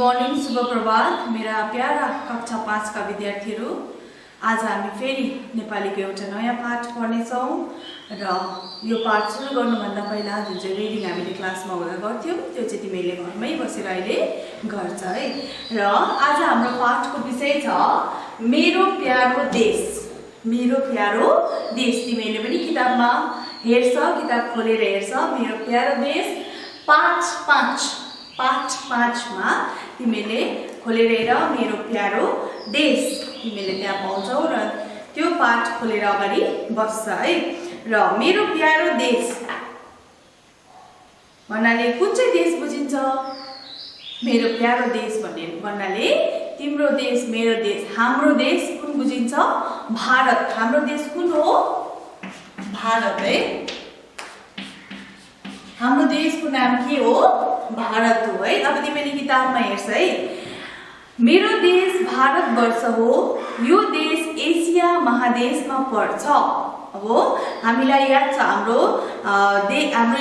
Morning, शुभ प्रभात मेरा para कक्षा 5 का विद्यार्थीहरू। आज हामी फेरि नेपालीको एउटा नयाँ पाठ पढ्नेछौँ र यो पाठ सुरु गर्नुभन्दा पहिला जुन चाहिँ रिडिङ हामीले क्लासमा हुँदा गर्थ्यौँ त्यो चाहिँ तिमीले घरमै बसेर अहिले गर्छ है। र आज हाम्रो पाठको विषय छ मेरो प्यारो देश। मेरो प्यारो देश तिमीले पनि किताबमा हेर्छ, किताब खोलेर हेर्छ। मेरो प्यारो देश पाठ 5 मा तिमीले खोलेर हेर मेरो प्यारो देश तिमीले त्यहाँ पाउँछौ र त्यो पाठ खोलेर अगाडि बस्छ है। र मेरो प्यारो देश भन्नाले कुन चाहिँ देश बुझिन्छ? मेरो प्यारो देश भन्नाले तिम्रो देश, मेरो देश, हाम्रो देश कुन बुझिन्छ? भारत। हाम्रो देश कुन हो? भारत है। हाम्रो देशको नाम के हो? भारत हो है। अब तिमीले किताबमा हेर्छ है। मेरो देश भारतवर्ष हो। यो देश एसिया महादेशमा पर्छ। अब हामीलाई याद छ हाम्रो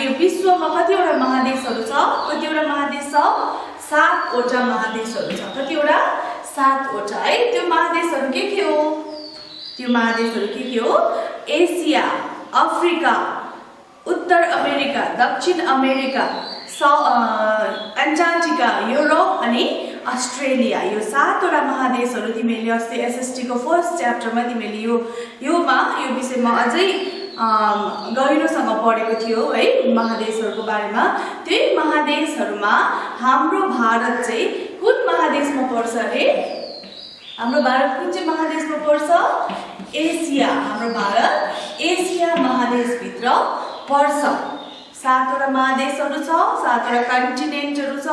यो विश्वमा कतिवटा महादेशहरू छ? कतिवटा महादेश छ? 7वटा महादेशहरू छ। कतिवटा? 7वटा है। त्यो महादेशहरू के हो? त्यो महादेशहरू के हो? एसिया, अफ्रिका, उत्तर अमेरिका, दक्षिण अमेरिका, एन्टार्क्टिका, युरोप अनि अस्ट्रेलिया। यो 7वटा महादेशहरू तिमीले अस्ति एसएसटी को फर्स्ट च्याप्टरमा तिमीले यो विषयमा अझै गहिरोसँग पढेको थियो है महादेशहरूको बारेमा। त्यही महादेशहरूमा हाम्रो भारत चाहिँ कुन महादेशमा पर्छ अरे? हाम्रो भारत कुन चाहिँ महादेशमा पर्छ? एसिया। हाम्रो भारत एसिया महादेशभित्र पर्छ। 7वटा महादेशहरू छ, 7वटा कन्टिनेन्टहरू छ।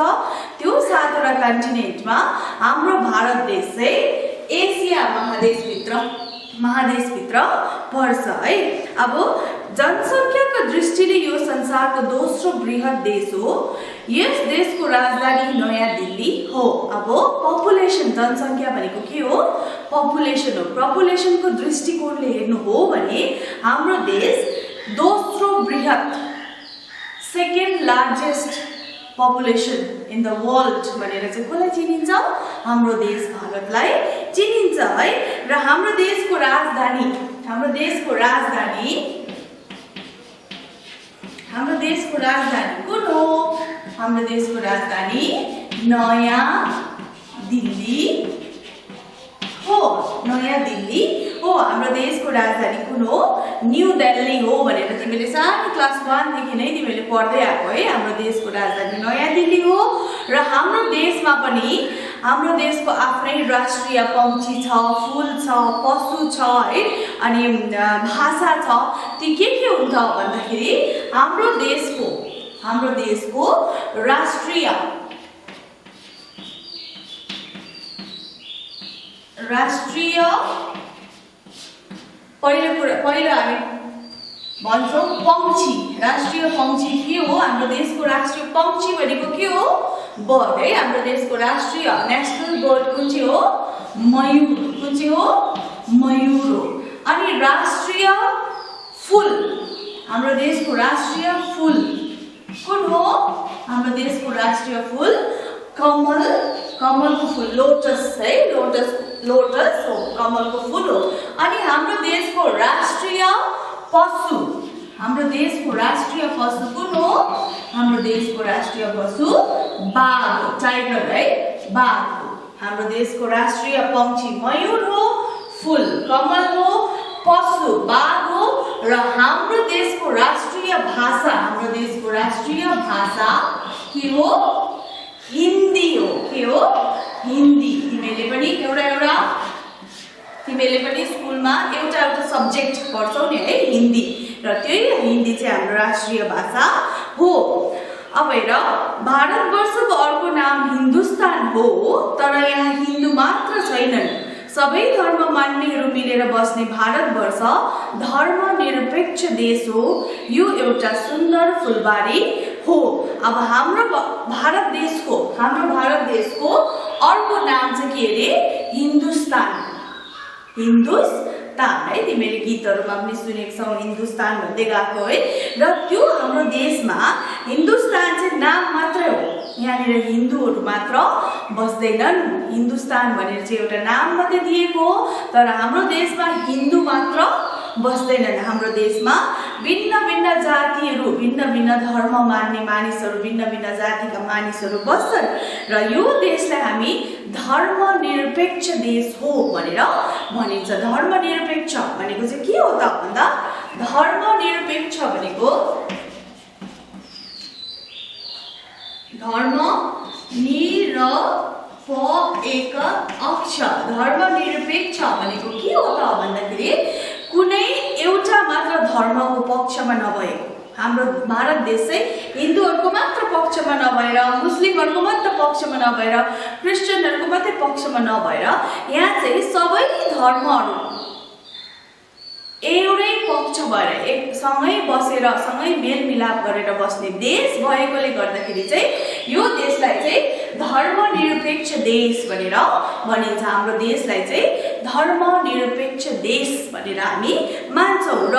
त्यो 7वटा कन्टिनेन्टमा हाम्रो भारत देश चाहिँ एसिया महादेशभित्र पर्छ है। अब जनसङ्ख्याको दृष्टिले यो संसारको दोस्रो बृहत देश हो। यस देशको राजधानी नयाँ दिल्ली हो। अब पपुलेसन, जनसङ्ख्या भनेको के हो? पपुलेसन हो। पपुलेसनको दृष्टिकोणले हेर्नु हो भने हाम्रो देश दोस्रो बृहत, second largest population in the world भनेर चाहिँ कसलाई चिनिन्छ? हाम्रो देश भारतलाई चिनिन्छ है। र हाम्रो देशको राजधानी कुन हो? हाम्रो देशको राजधानी नयाँ दिल्ली हो। नयाँ दिल्ली हो। हाम्रो देशको राजधानी कुन हो? न्यू दिल्ली हो भनेर तिमीले सानो क्लास 1 देखि नै तिमीले पढ्दै आएको है। हाम्रो देशको राजधानी नयाँ दिल्ली हो। र हाम्रो देशमा पनि हाम्रो देशको आफ्नै राष्ट्रिय पक्षी छ, फूल छ, पशु छ है, अनि भाषा छ। ती के हुन्छ भन्दाखेरि हाम्रो देशको राष्ट्रिय पहिलो हामी भन्छौँ पक्षी। राष्ट्रिय पक्षी के हो? हाम्रो देशको राष्ट्रिय पक्षी भनेको के हो? बर्ड है। हाम्रो देशको राष्ट्रिय नेसनल बर्ड कुन चाहिँ हो? मयूर। कुन चाहिँ हो? मयूर हो। अनि राष्ट्रिय फूल, हाम्रो देशको राष्ट्रिय फूल कुन हो? हाम्रो देशको राष्ट्रिय फूल कमलको फूल, लोटस है। लोटस हो, कमलको फूल हो। अनि हाम्रो देशको राष्ट्रिय पशु कुन हो? हाम्रो देशको राष्ट्रिय पशु बाघ हो, टाइगर है, बाघ हो। हाम्रो देशको राष्ट्रिय पक्षी मयूर हो, फूल कमल हो, पशु बाघ हो। र हाम्रो देशको राष्ट्रिय भाषा के हो? हिन्दी हो। के हो? हिन्दी। तिमीले पनि स्कुलमा एउटा सब्जेक्ट पढ्छौ नि है, हिन्दी। र त्यही हिन्दी चाहिँ हाम्रो राष्ट्रिय भाषा हो। अब हेर, भारतवर्षको अर्को नाम हिन्दुस्तान हो। तर यहाँ हिन्दू मात्र छैनन्, सबै धर्म मान्नेहरू मिलेर बस्ने भारतवर्ष धर्मनिरपेक्ष देश हो। यो एउटा सुन्दर फुलबारी हो। अब हाम्रो भारत देशको अर्को नाम चाहिँ के अरे? हिन्दुस्तान है। तिमीले गीतहरूमा पनि सुनेको छौ हिन्दुस्तान भन्दै गएको है। र त्यो हाम्रो देशमा हिन्दुस्तान चाहिँ नाम मात्रै हो, यहाँनिर हिन्दूहरू मात्र बस्दैनन्। हिन्दुस्तान भनेर चाहिँ एउटा नाम मात्रै दिएको हो, तर हाम्रो देशमा हिन्दू मात्र बस्दैनन्। हाम्रो देशमा भिन्न भिन्न जातिहरू, भिन्न भिन्न धर्म मान्ने मानिसहरू, भिन्न भिन्न जातिका मानिसहरू बस्छन् र यो देशलाई हामी धर्मनिरपेक्ष देश हो भनेर भनिन्छ। धर्मनिरपेक्ष भनेको चाहिँ के हो त भन्दा धर्मनिरपेक्ष भनेको धर्मनिरपेक्ष भनेको के हो त भन्दाखेरि कुनै एउटा मात्र धर्मको पक्षमा नभएको। हाम्रो भारत देश चाहिँ हिन्दूहरूको मात्र पक्षमा नभएर, मुस्लिमहरूको मात्र पक्षमा नभएर, क्रिस्चियनहरूको मात्रै पक्षमा नभएर यहाँ चाहिँ सबै धर्महरू एउटै पक्ष भएर सँगै बसेर सँगै मेलमिलाप गरेर बस्ने देश भएकोले गर्दाखेरि चाहिँ यो देशलाई चाहिँ धर्मनिरपेक्ष देश भनेर भनिन्छ। हाम्रो देशलाई चाहिँ धर्मनिरपेक्ष देश भनेर हामी मान्छौँ र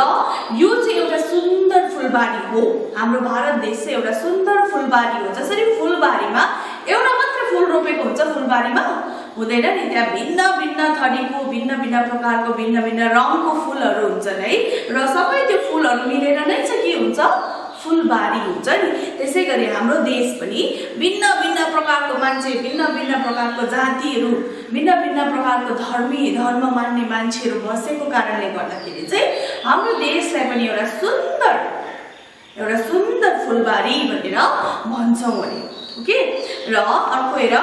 यो चाहिँ एउटा सुन्दर फुलबारी हो। हाम्रो भारत देश चाहिँ एउटा सुन्दर फुलबारी हो। जसरी फुलबारीमा एउटा मात्र फुल रोपेको हुन्छ, फुलबारीमा हुँदैन नि, त्यहाँ भिन्न भिन्न थरीको, भिन्न भिन्न प्रकारको, भिन्न भिन्न रङको फुलहरू हुन्छन् है, र सबै त्यो फुलहरू मिलेर नै चाहिँ के हुन्छ, फुलबारी हुन्छ नि। त्यसै गरी हाम्रो देश पनि भिन्न भिन्न प्रकारको मान्छे, भिन्न भिन्न प्रकारको जातिहरू, भिन्न भिन्न प्रकारको धर्म मान्ने मान्छेहरू बसेको कारणले गर्दाखेरि चाहिँ हाम्रो देशलाई पनि एउटा सुन्दर फुलबारी भनेर भन्छौँ भने। ओके, र अर्को हेर,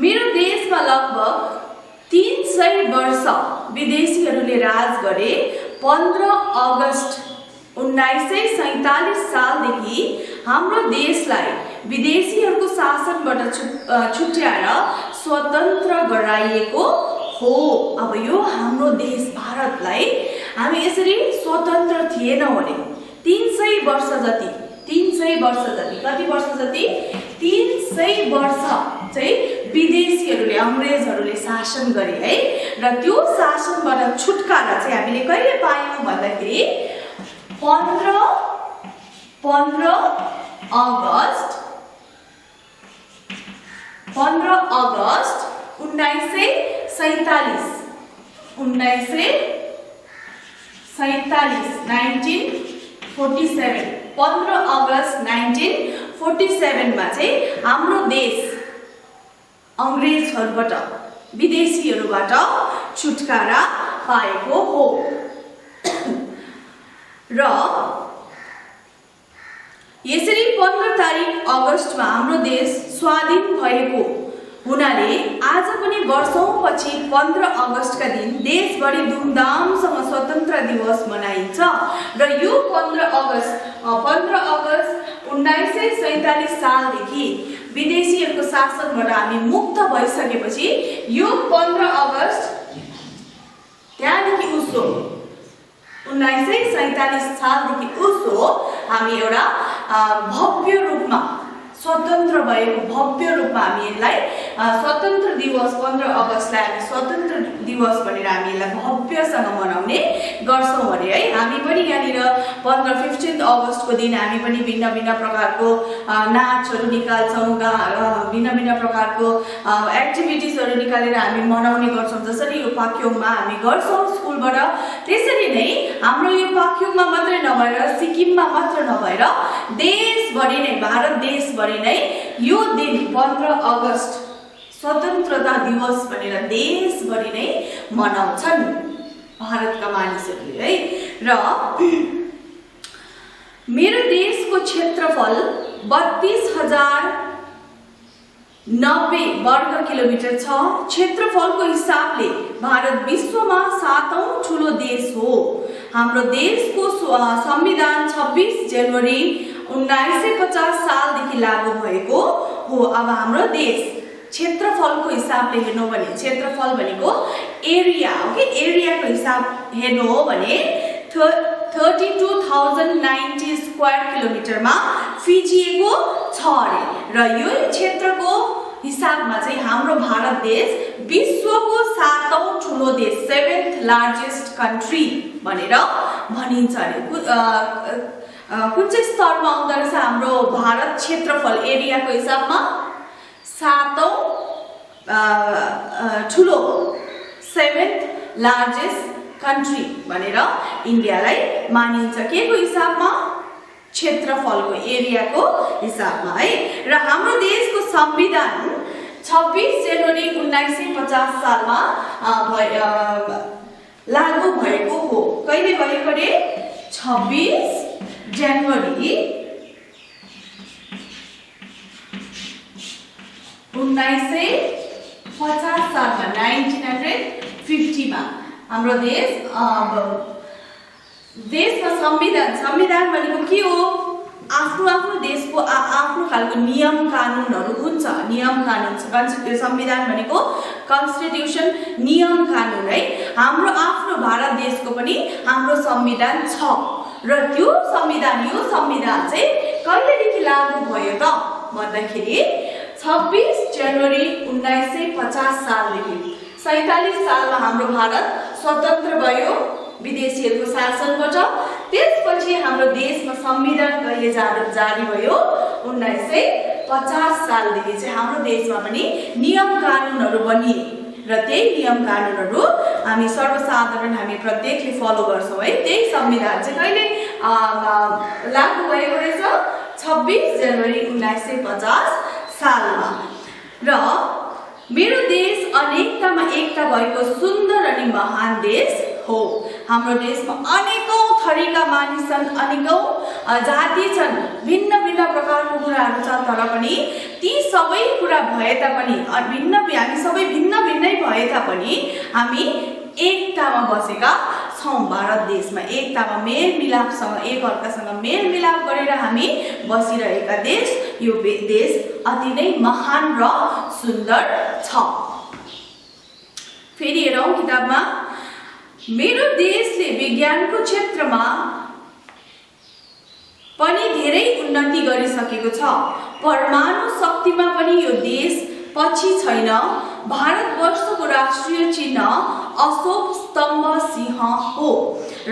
मेरो देशमा लगभग 300 वर्ष विदेशीहरूले राज गरे। 15 अगस्त 1947 सालदेखि हाम्रो देशलाई विदेशीहरूको शासनबाट छुट्याएर स्वतन्त्र गराइएको हो। अब यो हाम्रो देश भारतलाई हामी यसरी स्वतन्त्र थिएनौँ भने 300 वर्ष जति कति वर्ष जति 300 वर्ष चाहिँ विदेशीहरूले, अङ्ग्रेजहरूले शासन गरे है, र त्यो शासनबाट छुटकारा चाहिँ हामीले कहिले पायौँ भन्दाखेरि 15 अगस्त 1947 15 अगस्त 1947 मा चाहिँ हाम्रो देश अङ्ग्रेजहरूबाट, विदेशीहरूबाट छुटकारा पाएको हो। र यसरी 15 अगस्तमा हाम्रो देश स्वाधीन भएको हुनाले आज पनि वर्षौंपछि 15 अगस्तका दिन देशभरि धुमधामसँग स्वतन्त्र दिवस मनाइन्छ। र यो 15 अगस्त 1947 सालदेखि विदेशीहरूको शासनबाट हामी मुक्त भइसकेपछि यो 15 अगस्त त्यहाँदेखि उसो 1947 सालदेखि उसो हामी एउटा भव्य रूपमा स्वतन्त्र भएको, भव्य रूपमा हामी यसलाई स्वतन्त्र दिवस 15 अगस्तलाई हामी स्वतन्त्र दिवस भनेर हामी यसलाई भव्यसँग मनाउने गर्छौँ भने है। हामी पनि यहाँनिर 15 अगस्तको दिन हामी पनि भिन्न भिन्न प्रकारको नाचहरू निकाल्छौँ, भिन्न भिन्न प्रकारको एक्टिभिटिजहरू निकालेर हामी मनाउने गर्छौँ। जसरी यो पाक्योङमा हामी गर्छौँ स्कुलबाट, त्यसरी नै हाम्रो यो पाक्योङमा मात्रै नभएर, सिक्किममा मात्र नभएर देशभरि नै, भारत देशभरि नै यो दिन 15 अगस्त स्वतन्त्रता दिवस भनेर देशभरि नै मनाउँछन् भारतका मानिसहरूले है। र मेरो देशको क्षेत्रफल 32,090 वर्ग किलोमिटर छ। क्षेत्रफलको हिसाबले भारत विश्वमा 7औं ठुलो देश हो। हाम्रो देशको संविधान 26 जनवरी 1950 सालदेखि लागू भएको हो। अब हाम्रो देश क्षेत्रफलको हिसाबले हेर्नु भने, क्षेत्रफल भनेको एरिया हो कि, एरियाको हिसाब हेर्नु हो भने 32,090 स्क्वायर किलोमिटरमा फिजिएको छ अरे। र यो क्षेत्रको हिसाबमा चाहिँ हाम्रो भारत देश विश्वको 7औं ठुलो देश, 7th लार्जेस्ट कन्ट्री भनेर भनिन्छ अरे। कुन चाहिँ स्तरमा आउँदो रहेछ हाम्रो भारत क्षेत्रफल एरियाको हिसाबमा 7औं ठुलो 7th लार्जेस्ट कन्ट्री भनेर इन्डियालाई मानिन्छ के को हिसाबमा क्षेत्रफलको एरियाको हिसाबमा है। र हाम्रो देशको संविधान 26 जनवरी 1950 सालमा लागू भएको हो। कहिले भएको रे? 26 जनवरी 1950 सालमा 1950 मा हाम्रो देशमा संविधान भनेको के हो? आफ्नो देशको आफ्नो खालको नियम कानुनहरू हुन्छ। नियम कानुन संविधान भनेको कन्स्टिट्युसन, नियम कानुन है। हाम्रो आफ्नो भारत देशको पनि हाम्रो संविधान छ र त्यो संविधान यो संविधान चाहिँ कहिलेदेखि लागू भयो त भन्दाखेरि 26 जनवरी 1950 सालदेखि। 47 सालमा हाम्रो भारत स्वतन्त्र भयो विदेशीहरूको शासनबाट। त्यसपछि हाम्रो देशमा संविधान कहिले जारी भयो? 1950 सालदेखि चाहिँ हाम्रो देशमा पनि नियम कानुनहरू बनिए र त्यही नियम कानुनहरू हामी सर्वसाधारण हामी प्रत्येकले फलो गर्छौँ है। त्यही संविधान चाहिँ कहिले लागू भएको रहेछ? 26 जनवरी 1950 सालमा। र मेरो देश अनेकतामा एकता भएको सुन्दर अनि महान देश हो। हाम्रो देशमा अनेकौं थरीका मानिस छन्, अनेकौं जाति छन्, भिन्न भिन्न प्रकारको कुराहरू छ। तर पनि ती सबै कुरा भए तापनि हामी सबै भिन्न भिन्नै भए तापनि हामी एकतामा बसेका छौँ। भारत देशमा एकतामा मेलमिलापसँग एकअर्कासँग मेलमिलाप गरेर हामी बसिरहेका देश यो देश अति नै महान र सुन्दर छ। फेरि हेरौँ किताबमा, मेरो देशले विज्ञानको क्षेत्रमा पनि धेरै उन्नति गरिसकेको छ। परमाणु शक्तिमा पनि यो देश पछि छैन। भारतवर्षको राष्ट्रिय चिन्ह अशोक स्तम्भ सिंह हो। र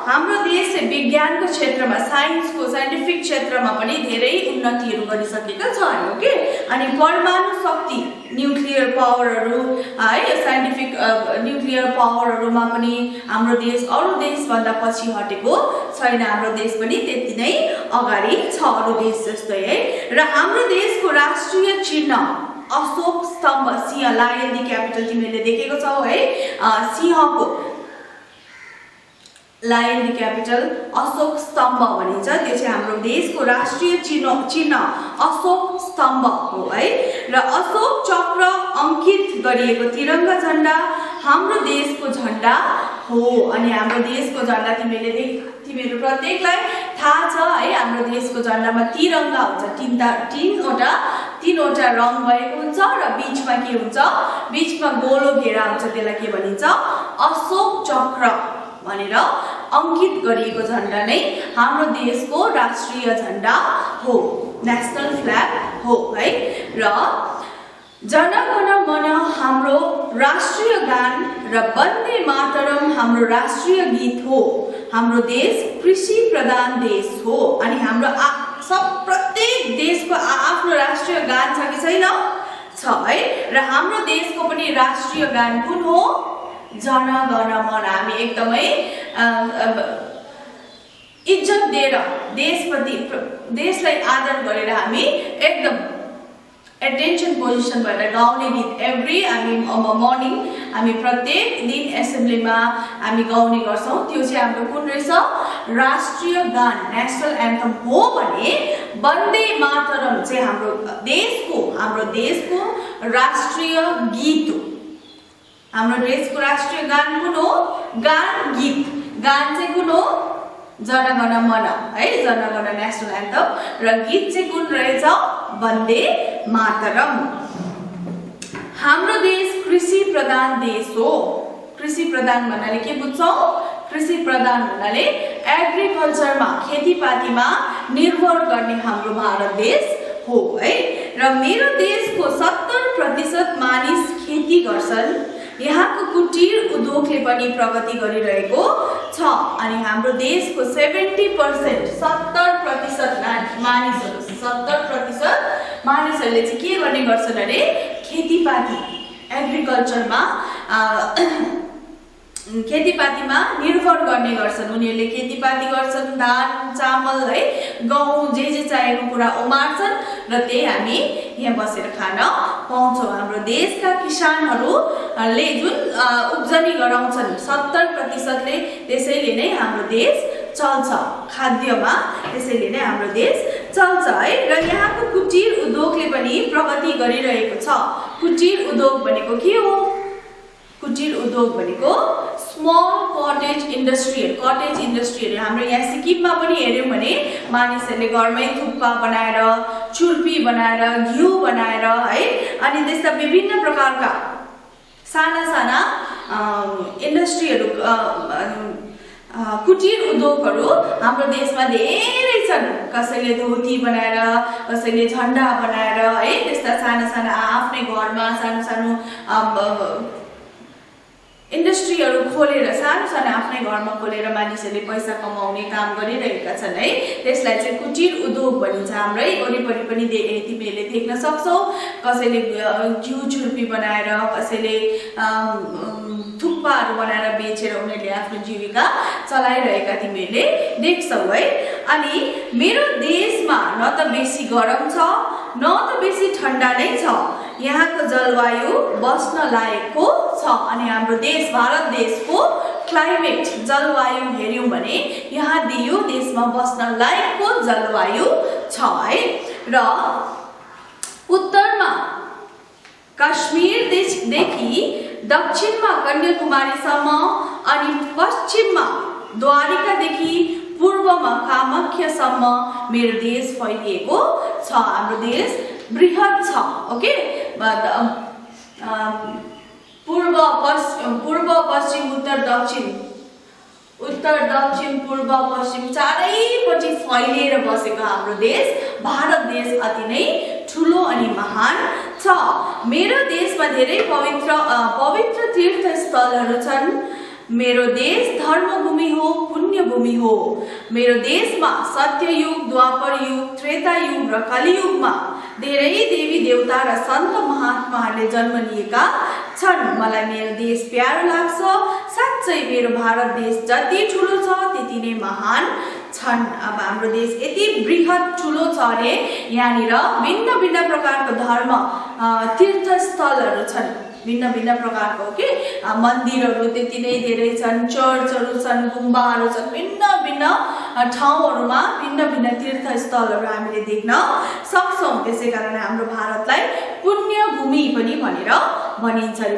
हाम्रो देशले विज्ञानको क्षेत्रमा साइन्टिफिक क्षेत्रमा पनि धेरै उन्नतिहरू गरिसकेका छ ओके। अनि परमाणु शक्ति न्युक्लियर पावरहरू है साइन्टिफिक न्युक्लियर पावरहरूमा पनि हाम्रो देश अरू देशभन्दा पछि हटेको छैन। हाम्रो देश पनि त्यति नै अगाडि छ अरू देश जस्तै है। र हाम्रो देशको राष्ट्रिय चिन्ह अशोक स्तम्भ सिंह, लायन दी क्यापिटल तिमीले देखेको छौ है। सिंहको लायन दी क्यापिटल अशोक स्तम्भ भनिन्छ। त्यो चाहिँ हाम्रो देशको राष्ट्रिय चिन्ह अशोक स्तम्भ हो है। र अशोक चक्र अंकित गरिएको तिरंगा झण्डा हाम्रो देशको झण्डा हो। अनि हाम्रो देशको झण्डा तिमीहरू प्रत्येकलाई थाहा छ है। हाम्रो देशको झण्डामा तिरंगा हुन्छ, तीनवटा रङ भएको हुन्छ र बीचमा के हुन्छ? बीचमा गोलो घेरा हुन्छ। त्यसलाई के भनिन्छ? अशोक चक्र भनेर अंकित गरिएको झण्डा नै हाम्रो देशको राष्ट्रिय झण्डा हो, नेशनल फ्ल्याग हो है। र जन गण मन हाम्रो राष्ट्रिय गान र वन्दे मातरम हाम्रो राष्ट्रिय गीत हो। हाम्रो देश कृषि प्रधान देश हो। अनि हाम्रो प्रत्येक देशको आफ्नो राष्ट्रिय गान छ कि छैन? छ है। र हाम्रो देशको पनि राष्ट्रिय गान कुन हो? जन गण मन। हामी एकदमै इज्जत दिएर देशलाई आदर गरेर हामी एकदम एटेन्सन पोजिसन भएर गाउने गीत हामी मर्निङ हामी प्रत्येक दिन एसेम्ब्लीमा हामी गाउने गर्छौँ। त्यो चाहिँ हाम्रो कुन रहेछ? राष्ट्रिय गान, नेसनल एन्थम हो। भने वन्दे मातरम चाहिँ हाम्रो देशको राष्ट्रिय गीत हो। हाम्रो देशको राष्ट्रिय गान कुन हो? गीत गान चाहिँ कुन हो? जन गण मन है, जन गण नेसनल एन्थम। र गीत चाहिँ कुन रहेछ? वन्दे मातरम। हाम्रो देश कृषि प्रधान देश हो। कृषि प्रधान भन्नाले के बुझ्छौ? कृषि प्रधान भन्नाले एग्रिकल्चरमा, खेतीपातीमा निर्भर गर्ने हाम्रो भारत देश हो है। र मेरो देशको 70% मानिस खेती गर्छन् यहाँको कुटीर उद्योगले पनि प्रगति गरिरहेको छ। अनि हाम्रो देशको 70% 70% मानिसहरूले चाहिँ के गर्ने गर्छन् अरे खेतीपाती एग्रिकल्चरमा खेतीपातीमा निर्भर गर्ने गर्छन्। उनीहरूले खेतीपाती गर्छन्, धान चामल है गहुँ जे चाहिएको कुरा उमार्छन् र त्यही हामी यहाँ बसेर खान पाउँछौँ। हाम्रो देशका किसानहरूले जुन उब्जनी गराउँछन् 70%ले, त्यसैले नै हाम्रो देश चल्छ खाद्यमा, त्यसैले नै हाम्रो देश चल्छ है। र यहाँको कुटीर उद्योगले पनि प्रगति गरिरहेको छ। कुटीर उद्योग भनेको के हो? कुटीर उद्योग भनेको स्मल कटेज इन्डस्ट्री। हाम्रो यहाँ सिक्किममा पनि हेर्यौँ भने मानिसहरूले घरमै थुक्पा बनाएर, छुर्पी बनाएर, घिउ बनाएर है, अनि त्यस्ता विभिन्न प्रकारका साना इन्डस्ट्रीहरू कुटीर उद्योगहरू हाम्रो देशमा धेरै छन्। कसैले धोती बनाएर, कसैले झन्डा बनाएर है, त्यस्ता साना आफ्नै घरमा सानो इन्डस्ट्रीहरू खोलेर सानो आफ्नै घरमा खोलेर मानिसहरूले पैसा कमाउने काम गरिरहेका छन् है। त्यसलाई चाहिँ कुटीर उद्योग भनिन्छ। हाम्रै वरिपरि पनि तिमीहरूले देख्न सक्छौ। कसैले घिउ छुर्पी बनाएर, कसैले थुक्पाहरू बनाएर बेचेर उनीहरूले आफ्नो जीविका चलाइरहेका तिमीहरूले देख्छौ है। अनि मेरो देशमा न त बेसी गरम छ न त बेसी ठन्डा नै छ। यहाँको जलवायु बस्न लायकको छ। अनि हाम्रो देश भारत देशको क्लाइमेट जलवायु हेर्यौँ भने यहाँ यो देशमा बस्न लायकको जलवायु छ है। र उत्तरमा काश्मीरदेखि दक्षिणमा कन्याकुमारीसम्म अनि पश्चिममा द्वारिकादेखि पूर्वमा कामाख्यासम्म मेरो देश फैलिएको छ। हाम्रो देश बृहत छ। ओके, पूर्व पश्चिम उत्तर दक्षिण पूर्व पश्चिम चारैपट्टि फैलिएर बसेको हाम्रो देश भारत देश अति नै ठुलो अनि महान छ। मेरो देशमा धेरै पवित्र तीर्थस्थलहरू छन्। मेरो देश धर्मभूमि हो, पुण्यभूमि हो। मेरो देशमा सत्ययुग, द्वापर युग, त्रेता युग र कलियुगमा धेरै देवी देवता र सन्त महात्माहरूले जन्म लिएका छन्। मलाई मेरो देश प्यारो लाग्छ। साँच्चै मेरो भारत देश जति ठुलो छ त्यति नै महान छन्। अब हाम्रो देश यति बृहत ठुलो छ भने यहाँनिर भिन्न प्रकारको धर्म तीर्थस्थलहरू छन्। भिन्न प्रकारको के मन्दिरहरू त्यति नै धेरै छन्, चर्चहरू छन्, गुम्बाहरू छन्। भिन्न ठाउँहरूमा भिन्न तीर्थस्थलहरू हामीले देख्न सक्छौँ। त्यसै कारण हाम्रो भारतलाई पुण्यभूमि पनि भनेर भनिन्छ।